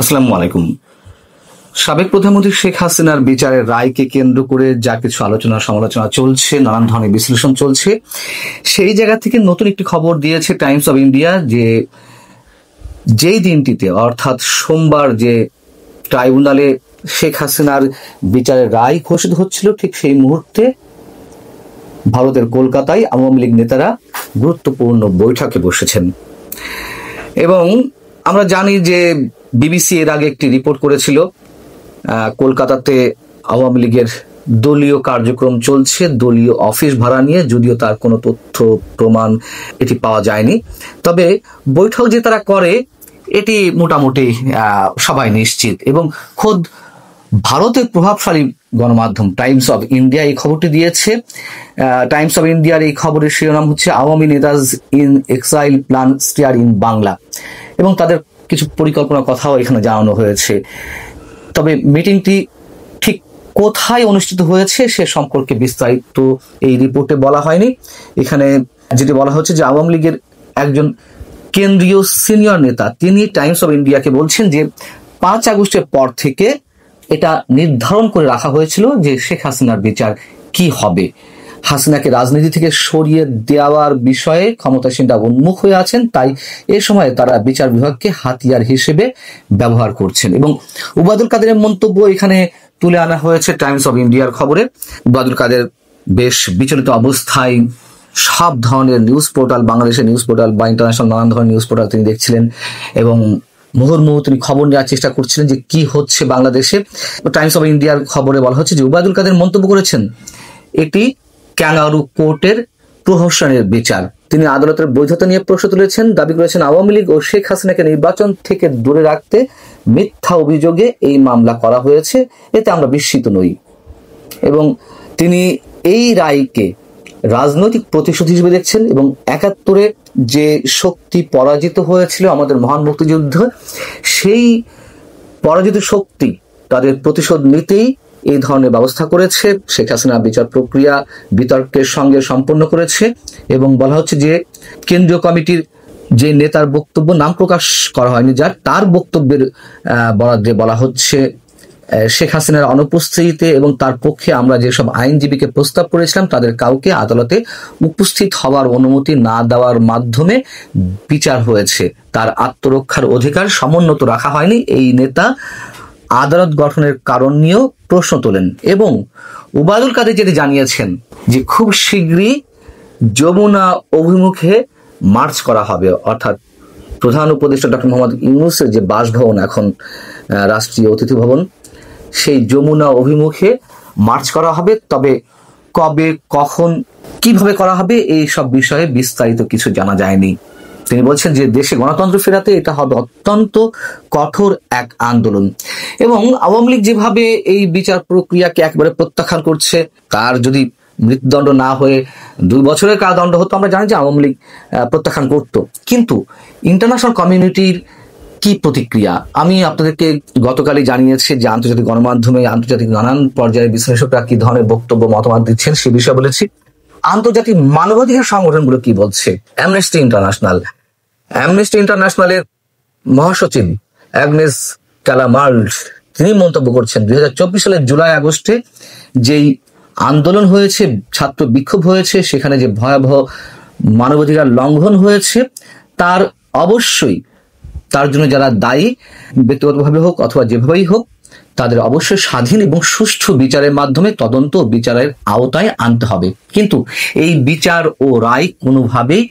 আসসালামু আলাইকুম। সাবেক প্রধানমন্ত্রী শেখ হাসিনার বিচারের রায়কে কেন্দ্র করে যা কিছু আলোচনা সমালোচনা চলছে, নানান ধরনের বিশ্লেষণ চলছে, সেই জায়গা থেকে নতুন একটি খবর দিয়েছে টাইমস অব ইন্ডিয়া যে যেই দিনটিতে অর্থাৎ সোমবার যে ট্রাইব্যুনালে শেখ হাসিনার বিচারের রায় ঘোষিত হচ্ছিল, ঠিক সেই মুহূর্তে ভারতের কলকাতায় আওয়ামী লীগ নেতারা গুরুত্বপূর্ণ বৈঠকে বসেছেন। এবং আমরা জানি যে বিবিসি এর আগে একটি রিপোর্ট করেছিল কলকাতাতে আওয়ামী লীগের দলীয় কার্যক্রম চলছে, দলীয় অফিস ভাড়া নিয়ে, যদিও তার কোনো তথ্য প্রমাণ এটি পাওয়া যায়নি। তবে বৈঠক যে তারা করে এটি মোটামুটি সবাই নিশ্চিত। এবং খোদ ভারতের প্রভাবশালী গণমাধ্যম টাইমস অব ইন্ডিয়া এই খবরটি দিয়েছে। টাইমস অব ইন্ডিয়ার এই খবরের শিরোনাম হচ্ছে আওয়ামী নেতাজ in exile plan stir in Bangla, এবং তাদের কিছু পরিকল্পনার কথাও এখানে জানানো হয়েছে। তবে মিটিংটি ঠিক কোথায় অনুষ্ঠিত হয়েছে সে সম্পর্কে বিস্তারিত এই রিপোর্টে বলা হয়নি। এখানে যেটি বলা হচ্ছে যে আওয়ামী লীগের একজন কেন্দ্রীয় সিনিয়র নেতা তিনি টাইমস অব ইন্ডিয়াকে বলছেন যে 5 আগস্টের পর থেকে এটা নির্ধারণ করে রাখা হয়েছিল যে শেখ হাসিনার বিচার কি হবে। হাসিনাকে রাজনীতি থেকে সরিয়ে দেওয়ার বিষয়ে ক্ষমতাসীনরা উন্মুখ হয়ে আছেন, তাই এ সময় তারা বিচার বিভাগকে হাতিয়ার হিসেবে ব্যবহার করছেন। এবং উবায়দুল কাদেরের মন্তব্য এখানে তুলে আনা হয়েছে টাইমস অব ইন্ডিয়ার খবরে। উবায়দুল কাদের বেশ বিচলিত অবস্থায় সব ধরনের নিউজ পোর্টাল, বাংলাদেশের নিউজ পোর্টাল বা ইন্টারন্যাশনাল নানান ধরনের নিউজ পোর্টাল তিনি দেখছিলেন এবং মুহুর্মুহু তিনি খবর নেওয়ার চেষ্টা করছিলেন যে কি হচ্ছে বাংলাদেশে। টাইমস অব ইন্ডিয়ার খবরে বলা হচ্ছে যে উবায়দুল কাদের মন্তব্য করেছেন এটি ক্যাঙ্গারু কোর্টের প্রহসনের বিচার। তিনি আদালতের বৈধতা নিয়ে প্রশ্ন তুলেছেন, দাবি করেছেন আওয়ামী লীগ ও শেখ হাসিনাকে নির্বাচন থেকে দূরে রাখতে মিথ্যা অভিযোগে এই মামলা করা হয়েছে, এতে আমরা বিস্মিত নই। এবং তিনি এই রায়কে রাজনৈতিক প্রতিশোধ হিসেবে দেখছেন এবং 71-এ যে শক্তি পরাজিত হয়েছিল আমাদের মহান মুক্তিযুদ্ধ, সেই পরাজিত শক্তি তাদের প্রতিশোধ নিতেই এই ধরনের ব্যবস্থা করেছে। শেখ হাসিনা বিচার প্রক্রিয়া বিতর্কের সঙ্গে সম্পন্ন করেছে এবং বলা হচ্ছে যে কেন্দ্রীয় কমিটির যে নেতার বক্তব্য নাম প্রকাশ করা হয়নি, যার তার বক্তব্যের বরাদ্দে বলা হচ্ছে শেখ হাসিনার অনুপস্থিতিতে এবং তার পক্ষে আমরা যেসব আইনজীবীকে প্রস্তাব করেছিলাম তাদের কাউকে আদালতে উপস্থিত হওয়ার অনুমতি না দেওয়ার মাধ্যমে বিচার হয়েছে। তার আত্মরক্ষার অধিকার সমুন্নত রাখা হয়নি। এই নেতা আদালত গঠনের কারণ নিয়েও প্রশ্ন তোলেন এবং উবায়দুল কাদের যেটি জানিয়েছেন যে খুব শীঘ্রই যমুনা অভিমুখে মার্চ করা হবে, অর্থাৎ প্রধান উপদেষ্টা ডক্টর মোহাম্মদ ইউনূসের যে বাসভবন এখন রাষ্ট্রীয় অতিথি ভবন, সেই যমুনা অভিমুখে মার্চ করা হবে। তবে কবে, কখন, কিভাবে করা হবে এই সব বিষয়ে বিস্তারিত কিছু জানা যায়নি। তিনি বলছেন যে দেশে গণতন্ত্র ফেরাতে এটা হবে অত্যন্ত কঠোর এক আন্দোলন। এবং আওয়ামী লীগ যেভাবে এই বিচার প্রক্রিয়াকে একবারে প্রত্যাখ্যান করছে, তার যদি মৃত্যুদণ্ড না হয়ে 2 বছরের কারাদণ্ড হতো, আমরা জানি যে আওয়ামী লীগ প্রত্যাখ্যান করত। কিন্তু ইন্টারন্যাশনাল কমিউনিটির কি প্রতিক্রিয়া আমি আপনাদেরকে গতকালই জানিয়েছি যে আন্তর্জাতিক গণমাধ্যমে আন্তর্জাতিক নানান পর্যায়ে বিশ্লেষকরা কি ধরনের বক্তব্য মতামত দিচ্ছেন সে বিষয়ে বলেছি। আন্তর্জাতিক মানবাধিকার সংগঠনগুলো কি বলছে? অ্যামনেস্টি ইন্টারন্যাশনালের মহাসচিব অ্যাগনেস ক্যালামার্ড তিনি মন্তব্য করছেন 2024 সালের জুলাই আগস্টে যেই আন্দোলন হয়েছে, ছাত্র বিক্ষোভ হয়েছে, সেখানে যে ভয়াবহ মানবাধিকার লঙ্ঘন হয়েছে, তার অবশ্যই তার জন্য যারা দায়ী ব্যক্তিগতভাবে হোক অথবা যেভাবেই হোক, তাদের অবশ্যই স্বাধীন এবং সুষ্ঠু বিচারের মাধ্যমে তদন্ত ও বিচারের আওতায় আনতে হবে। কিন্তু এই বিচার ও রায় কোনোভাবেই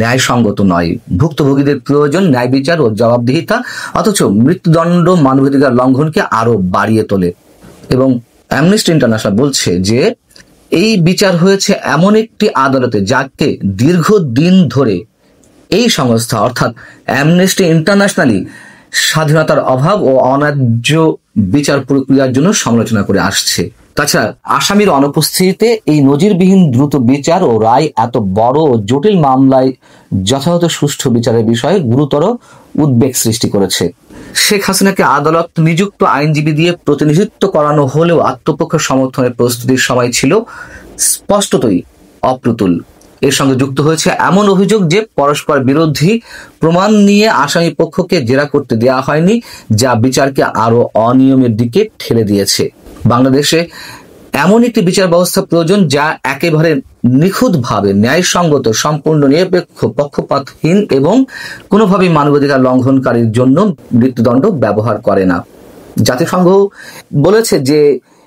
ন্যায়সঙ্গত নয়। ভুক্তভোগীদের প্রয়োজন ন্যায় বিচার ও জবাবদিহিতা, অথচ মৃত্যুদণ্ড মানবাধিকার লঙ্ঘনকে আরো বাড়িয়ে তোলে। এবং অ্যামনেস্টি ইন্টারন্যাশনাল বলছে যে এই বিচার হয়েছে এমন একটি আদালতে যাকে দীর্ঘদিন ধরে এই সংস্থা অর্থাৎ অ্যামনেস্টি ইন্টারন্যাশনালি স্বাধীনতার অভাব ও অন্যায্য বিচার প্রক্রিয়ার জন্য সমালোচনা করে আসছে। তাছাড়া আসামির অনুপস্থিতিতে এই নজিরবিহীন দ্রুত বিচার ও রায় এত বড় ও জটিল মামলায় যথাযথ সুষ্ঠু বিচারের বিষয়ে গুরুতর উদ্বেগ সৃষ্টি করেছে। শেখ হাসিনাকে আদালত নিযুক্ত আইনজীবী দিয়ে প্রতিনিধিত্ব করানো হলেও আত্মপক্ষ সমর্থনের প্রস্তুতির সময় ছিল স্পষ্টতই অপ্রতুল। এর সঙ্গে যুক্ত হয়েছে এমন অভিযোগ যে পরস্পর বিরোধী প্রমাণ নিয়ে আসামি পক্ষকে জেরা করতে দেওয়া হয়নি, যা বিচারকে আরো অনিয়মের দিকে ঠেলে দিয়েছে। বাংলাদেশে এমন একটি বিচার ব্যবস্থা প্রয়োজন যা একেবারে নিখুঁতভাবে ন্যায়সঙ্গত, সম্পূর্ণ নিরপেক্ষ, পক্ষপাতহীন এবং কোনোভাবেই মানবাধিকার লঙ্ঘনকারীর জন্য মৃত্যুদণ্ড ব্যবহার করে না। জাতিসংঘ বলেছে যে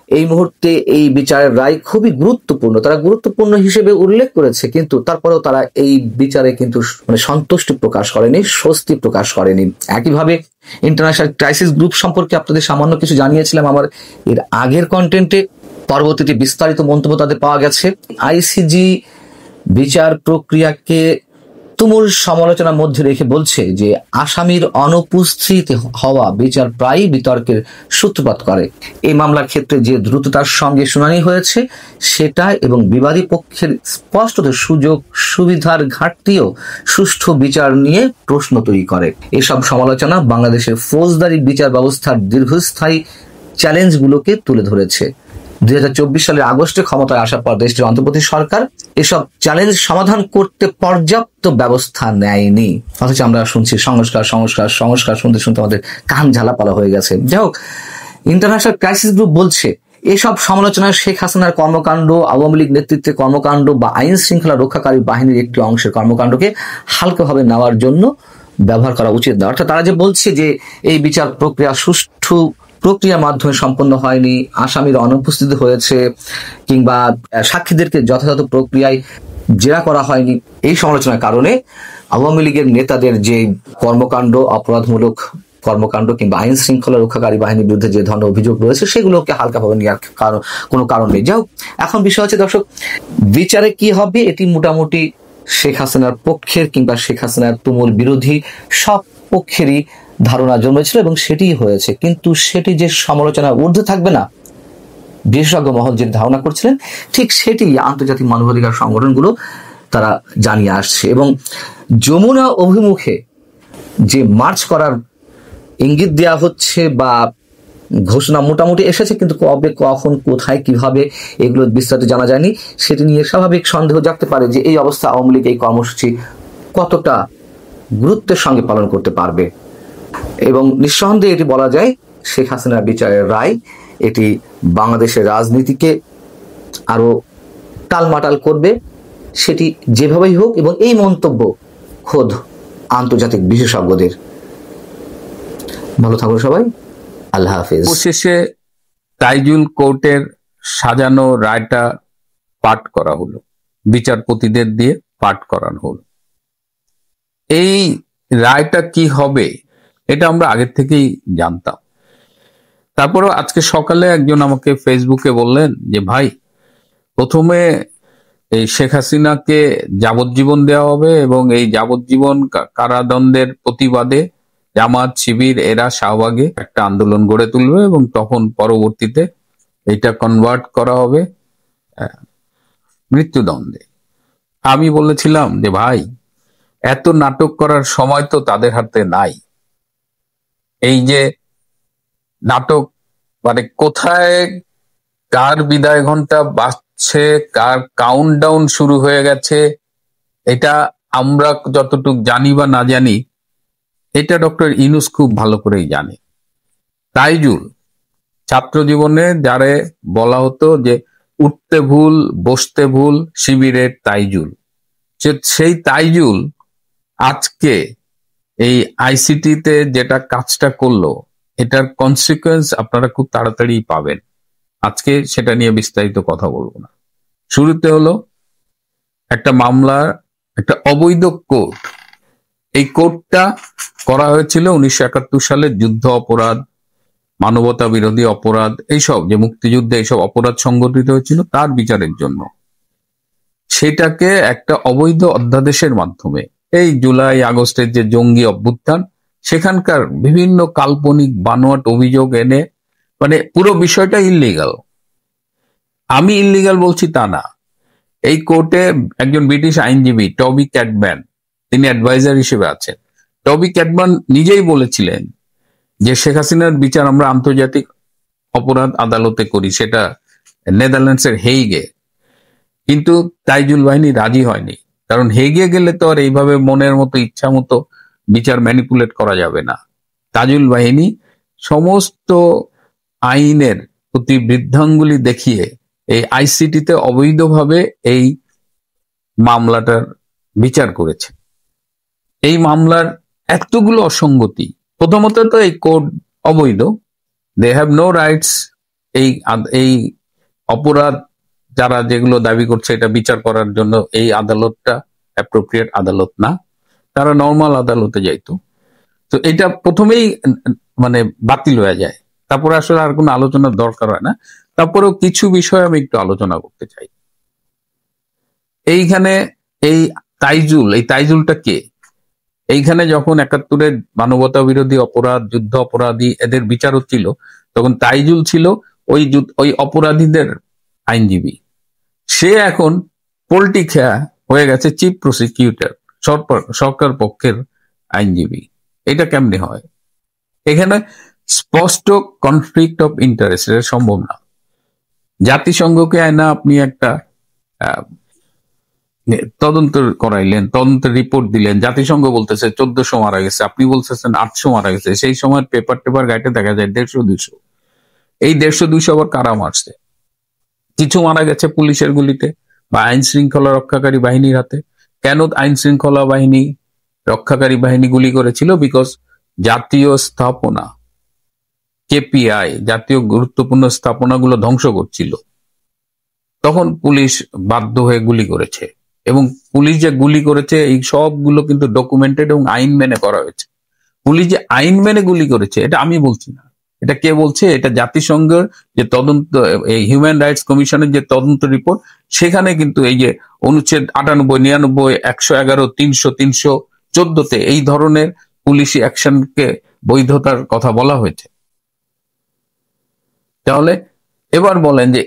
এই মুহূর্তে এই বিচারের রায় খুবই গুরুত্বপূর্ণ, তারা গুরুত্বপূর্ণ হিসেবে উল্লেখ করেছে, কিন্তু তারপরেও তারা এই বিচারে কিন্তু সন্তুষ্টি প্রকাশ করেনি, স্বস্তি প্রকাশ করেনি। একইভাবে ইন্টারন্যাশনাল ক্রাইসিস গ্রুপ সম্পর্কে আপনাদের সামান্য কিছু জানিয়েছিলাম আমার এর আগের কন্টেন্টে। পরবর্তীতে বিস্তারিত মন্তব্য তাদের পাওয়া গেছে। আইসিজি বিচার প্রক্রিয়াকে তুমুল সমালোচনার মধ্যে রেখে বলছে যে আসামির অনুপস্থিত হওয়া বিচার প্রায় বিতর্কের সূত্রপাত করে। এই মামলার ক্ষেত্রে যে দ্রুততার সঙ্গে শুনানি হয়েছে সেটা এবং বিবাদী পক্ষের স্পষ্টত সুযোগ সুবিধার ঘাটতিও সুষ্ঠু বিচার নিয়ে প্রশ্ন তৈরি করে। এসব সমালোচনা বাংলাদেশের ফৌজদারি বিচার ব্যবস্থার দীর্ঘস্থায়ী চ্যালেঞ্জগুলোকে তুলে ধরেছে। 2024 সালের আগস্টে ক্ষমতায় আসার পর দেশটির অন্তর্বর্তী সরকার এসব চ্যালেঞ্জ সমাধান করতে পর্যাপ্ত ব্যবস্থা নেয়নি। অথচ আমরা শুনছি সংস্কার সংস্কার সংস্কার, শুনতে শুনতে আমাদের কান ঝালাপালা হয়ে গেছে। যাই হোক, ইন্টারন্যাশনাল ক্রাইসিস গ্রুপ বলছে এসব সমালোচনায় শেখ হাসিনার কর্মকাণ্ড, আওয়ামী লীগ নেতৃত্বের কর্মকাণ্ড বা আইন শৃঙ্খলা রক্ষাকারী বাহিনীর একটি অংশের কর্মকাণ্ডকে হালকাভাবে নেওয়ার জন্য ব্যবহার করা উচিত না। অর্থাৎ তারা যে বলছে যে এই বিচার প্রক্রিয়া সুষ্ঠু প্রক্রিয়ার মাধ্যমে সম্পন্ন হয়নি, আসামির অনুপস্থিতি হয়েছে, কিংবা সাক্ষীদেরকে যথাযথ প্রক্রিয়ায় জেরা করা হয়নি, এই সমালোচনার কারণে আওয়ামী লীগের নেতাদের যে কর্মকাণ্ড, অপরাধমূলক কর্মকাণ্ড কিংবা আইন শৃঙ্খলা রক্ষাকারী বাহিনীর বিরুদ্ধে যে ধরনের অভিযোগ রয়েছে সেগুলোকে হালকাভাবে নেওয়ার কোনো কারণ নেই। যাই হোক, এখন বিষয় হচ্ছে দর্শক, বিচারে কি হবে এটি মোটামুটি শেখ হাসিনার পক্ষের কিংবা শেখ হাসিনার তুমুল বিরোধী সব পক্ষেরই ধারণা জন্মেছিল এবং সেটিই হয়েছে। কিন্তু সেটি যে সমালোচনা ঊর্ধ্বে থাকবে না, বিশেষজ্ঞ মহল যে ধারণা করছিলেন ঠিক সেটি আন্তর্জাতিক মানবাধিকার সংগঠনগুলো তারা জানিয়ে আসছে। এবং যমুনা অভিমুখে যে মার্চ করার ইঙ্গিত দেওয়া হচ্ছে বা ঘোষণা মোটামুটি এসেছে, কিন্তু কবে, কখন, কোথায়, কিভাবে এগুলো বিস্তারিত জানা যায়নি। সেটি নিয়ে স্বাভাবিক সন্দেহ জাগতে পারে যে এই অবস্থা আওয়ামী লীগ এই কর্মসূচি কতটা গুরুত্বের সঙ্গে পালন করতে পারবে। এবং নিঃসন্দেহে এটি বলা যায় শেখ হাসিনার বিচারের রায় এটি বাংলাদেশের রাজনীতিকে আরো টালমাটাল করবে, সেটি যেভাবেই হোক। এবং এই মন্তব্য খোদ আন্তর্জাতিক বিশেষজ্ঞদের। ভালো থাকুন সবাই, আল্লাহ হাফেজ। অবশেষে তাইজুল কোর্টের সাজানো রায়টা পাঠ করা হলো, বিচারপতিদের দিয়ে পাঠ করানো হলো। এই রায়টা কি হবে এটা আমরা আগের থেকেই জানতাম। তারপরেও আজকে সকালে একজন আমাকে ফেসবুকে বললেন যে ভাই, প্রথমে এই শেখ হাসিনাকে যাবজ্জীবন দেওয়া হবে এবং এই যাবজ্জীবন কারাদণ্ডের প্রতিবাদে জামাত, শিবির এরা শাহবাগে একটা আন্দোলন গড়ে তুলবে এবং তখন পরবর্তীতে এটা কনভার্ট করা হবে মৃত্যুদণ্ডে। আমি বলেছিলাম যে ভাই, এত নাটক করার সময় তো তাদের হাতে নাই। এই যে নাটক, মানে কোথায় কার বিদায় ঘন্টা বাজছে, কার কাউন্টডাউন শুরু হয়ে গেছে, এটা আমরা যতটুকু জানি বা না জানি, এটা ডক্টর ইউনূস খুব ভালো করেই জানে। তাইজুল ছাত্র জীবনে যারে বলা হতো যে উঠতে ভুল বসতে ভুল, শিবিরের তাইজুল, সেই তাইজুল আজকে এই আইসিটিতে যেটা কাজটা করলো, এটার কনসিকুয়েন্স আপনারা খুব তাড়াতাড়ি পাবেন। আজকে সেটা নিয়ে বিস্তারিত কথা বলবো না। শুরুতে হলো একটা মামলা, একটা অবৈধ কোর্ট। এই কোর্টটা করা হয়েছিল 1971 সালে যুদ্ধ অপরাধ, মানবতা বিরোধী অপরাধ, এইসব যে মুক্তিযুদ্ধে এইসব অপরাধ সংঘটিত হয়েছিল তার বিচারের জন্য। সেটাকে একটা অবৈধ অধ্যাদেশের মাধ্যমে এই জুলাই আগস্টের যে জঙ্গি অভ্যুত্থান, সেখানকার বিভিন্ন কাল্পনিক বানোয়াট অভিযোগ এনে, মানে পুরো বিষয়টা ইল্লিগাল। আমি ইল্লিগাল বলছি তা না। এই কোর্টে একজন ব্রিটিশ আইনজীবী টবি ক্যাটম্যান, তিনি অ্যাডভাইজার হিসেবে আছেন। টবি ক্যাটম্যান নিজেই বলেছিলেন যে শেখ হাসিনার বিচার আমরা আন্তর্জাতিক অপরাধ আদালতে করি, সেটা নেদারল্যান্ডসের হেইগে। কিন্তু তাইজুল বাহিনী রাজি হয়নি, কারণ হেগে গেলে তো আর এইভাবে মনের মতো ইচ্ছা মতো বিচার ম্যানিপুলেট করা যাবে না। তাইজুল বাহিনী সমস্ত আইনের প্রতি বৃদ্ধাঙ্গুলি দেখিয়ে এই আইসিটিতে অবৈধভাবে এই মামলাটার বিচার করেছে। এই মামলার এতগুলো অসঙ্গতি, প্রথমত তো এই কোড অবৈধ, দে হ্যাভ নো রাইটস এই অপরাধ যারা যেগুলো দাবি করছে এটা বিচার করার জন্য এই আদালতটা অ্যাপ্রোপ্রিয়েট আদালত না, তারা নর্মাল আদালতে যাইতো। তো এটা প্রথমেই মানে বাতিল হয়ে যায়, তারপরে আসলে আর কোনো আলোচনার দরকার হয় না। তারপরেও কিছু বিষয় আমি একটু আলোচনা করতে চাই। এইখানে এই তাইজুলটা কে? এইখানে যখন ৭১-এর মানবতা বিরোধী অপরাধ, যুদ্ধ অপরাধী এদের বিচার হচ্ছিল, তখন তাইজুল ছিল ওই অপরাধীদের আইনজীবী। সে এখন পলিটিক্যাল হয়ে গেছে চিফ প্রসিকিউটর, সরকার পক্ষের আইনজীবী। এটা কেমনে হয়? এখানে স্পষ্ট কনফ্লিক্ট অফ ইন্টারেস্ট, এটা সম্ভব না। জাতিসংঘকে আয়না আপনি একটা তদন্ত করাইলেন, তদন্তের রিপোর্ট দিলেন, জাতিসংঘ বলতেছে ১৪০০ মারা গেছে, আপনি বলতেছেন ৮০০ মারা গেছে। সেই সময় পেপার ঘাটে দেখা যায় ১৫০-২০০। এই ১৫০-২০০ আবার কারা মারছে? কিছু মারা গেছে পুলিশের গুলিতে বা আইন শৃঙ্খলা রক্ষাকারী বাহিনীর হাতে। কেন আইন শৃঙ্খলা বাহিনী রক্ষাকারী বাহিনী গুলি করেছিল? বিকজ জাতীয় স্থাপনা, কেপিআই, জাতীয় গুরুত্বপূর্ণ স্থাপনাগুলো ধ্বংস করছিল, তখন পুলিশ বাধ্য হয়ে গুলি করেছে। এবং পুলিশ যে গুলি করেছে এই সবগুলো কিন্তু ডকুমেন্টেড এবং আইন মেনে করা হয়েছে। পুলিশ যে আইন মেনে গুলি করেছে এটা আমি বলছি না, এটা কে বলছে? এটা জাতিসংঘের যে তদন্ত, এই হিউম্যান রাইটস কমিশনের যে তদন্ত রিপোর্ট, সেখানে কিন্তু এই যে অনুচ্ছেদ ৯৮, ৯৯, ১১১, ৩০০, ৩১৪ এই ধরনের পুলিশি অ্যাকশনকে বৈধতার কথা বলা হয়েছে। তাহলে এবার বলেন যে